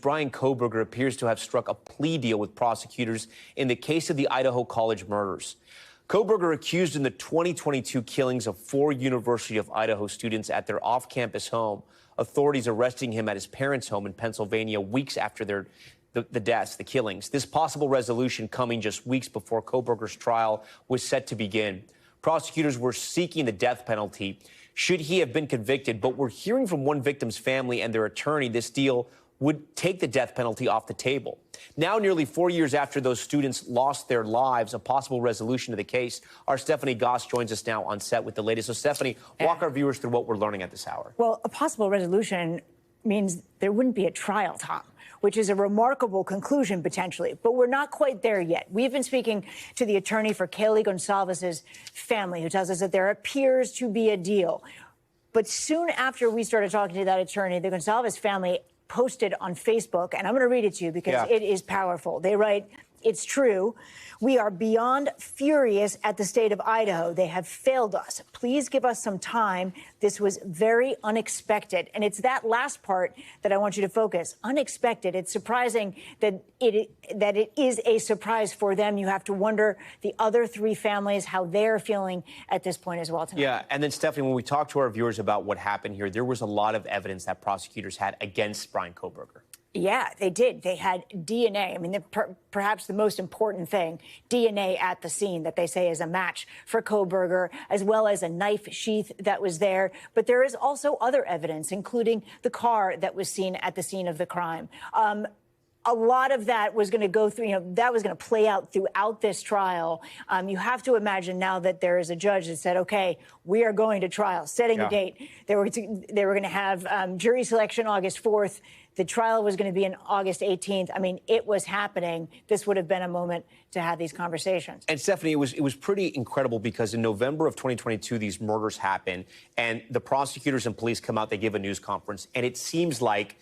Bryan Kohberger appears to have struck a plea deal with prosecutors in the case of the Idaho College murders. Kohberger, accused in the 2022 killings of 4 University of Idaho students at their off-campus home, authorities arresting him at his parents' home in Pennsylvania weeks after the deaths, the killings. This possible resolution coming just weeks before Kohberger's trial was set to begin. Prosecutors were seeking the death penalty should he have been convicted, but we're hearing from one victim's family and their attorney this deal would take the death penalty off the table. Now, nearly 4 years after those students lost their lives, a possible resolution to the case. Our Stephanie Gosk joins us now on set with the latest. So, Stephanie, walk our viewers through what we're learning at this hour. Well, a possible resolution means there wouldn't be a trial, Tom, which is a remarkable conclusion potentially, but we're not quite there yet. We've been speaking to the attorney for Kaylee Gonsalves's family, who tells us that there appears to be a deal. But soon after we started talking to that attorney, the Gonsalves family posted on Facebook, and I'm going to read it to you because it is powerful. They write, "It's true. We are beyond furious at the state of Idaho. They have failed us. Please give us some time. This was very unexpected." And it's that last part that I want you to focus. Unexpected. It's surprising that it is a surprise for them. You have to wonder the other 3 families, how they're feeling at this point as well tonight. Yeah, and then, Stephanie, when we talked to our viewers about what happened here, there was a lot of evidence that prosecutors had against Bryan Kohberger. Yeah, they did. They had DNA. I mean, perhaps the most important thing, DNA at the scene that they say is a match for Kohberger, as well as a knife sheath that was there. But there is also other evidence, including the car that was seen at the scene of the crime. A lot of that was going to go through, that was going to play out throughout this trial. You have to imagine now that there is a judge that said, okay, we are going to trial, setting a date. They were going to have jury selection August 4th. The trial was going to be on August 18th. I mean, it was happening. This would have been a moment to have these conversations. And Stephanie, it was pretty incredible because in November of 2022, these murders happen, and the prosecutors and police come out, they give a news conference, and it seems like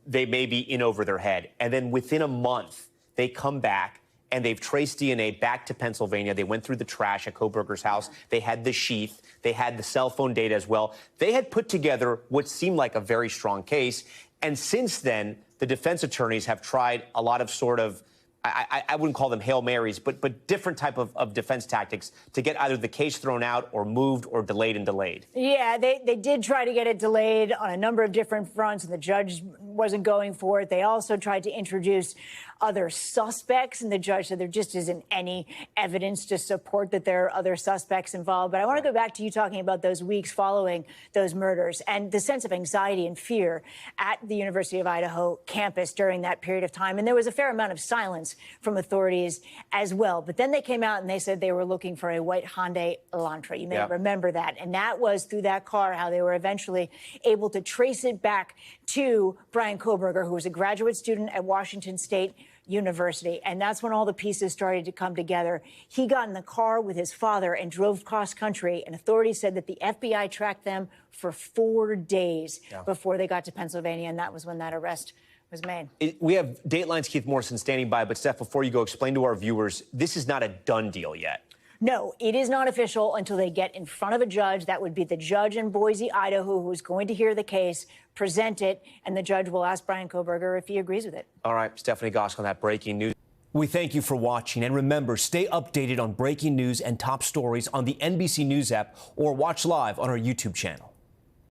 they may be in over their head. And then within a month, they come back and they've traced DNA back to Pennsylvania. They went through the trash at Kohberger's house. They had the sheath. They had the cell phone data as well. They had put together what seemed like a very strong case. And since then, the defense attorneys have tried a lot of sort of, I wouldn't call them Hail Marys, but different type of defense tactics to get either the case thrown out or moved or delayed and delayed. Yeah, they did try to get it delayed on a number of different fronts, and the judge wasn't going for it. They also tried to introduce other suspects, and the judge said there just isn't any evidence to support that there are other suspects involved. But I want to go back to you talking about those weeks following those murders and the sense of anxiety and fear at the University of Idaho campus during that period of time. And there was a fair amount of silence from authorities as well. But then they came out and they said they were looking for a white Hyundai Elantra. You may remember that. And that was through that car how they were eventually able to trace it back to Bryan Kohberger, who was a graduate student at Washington State University. And that's when all the pieces started to come together. He got in the car with his father and drove cross country. And authorities said that the FBI tracked them for 4 days before they got to Pennsylvania. And that was when that arrest was made. We have Dateline's Keith Morrison standing by. But, Steph, before you go, explain to our viewers, this is not a done deal yet. No, it is not official until they get in front of a judge. That would be the judge in Boise, Idaho, who is going to hear the case, present it, and the judge will ask Bryan Kohberger if he agrees with it. All right, Stephanie Gosk on that breaking news. We thank you for watching. And remember, stay updated on breaking news and top stories on the NBC News app or watch live on our YouTube channel.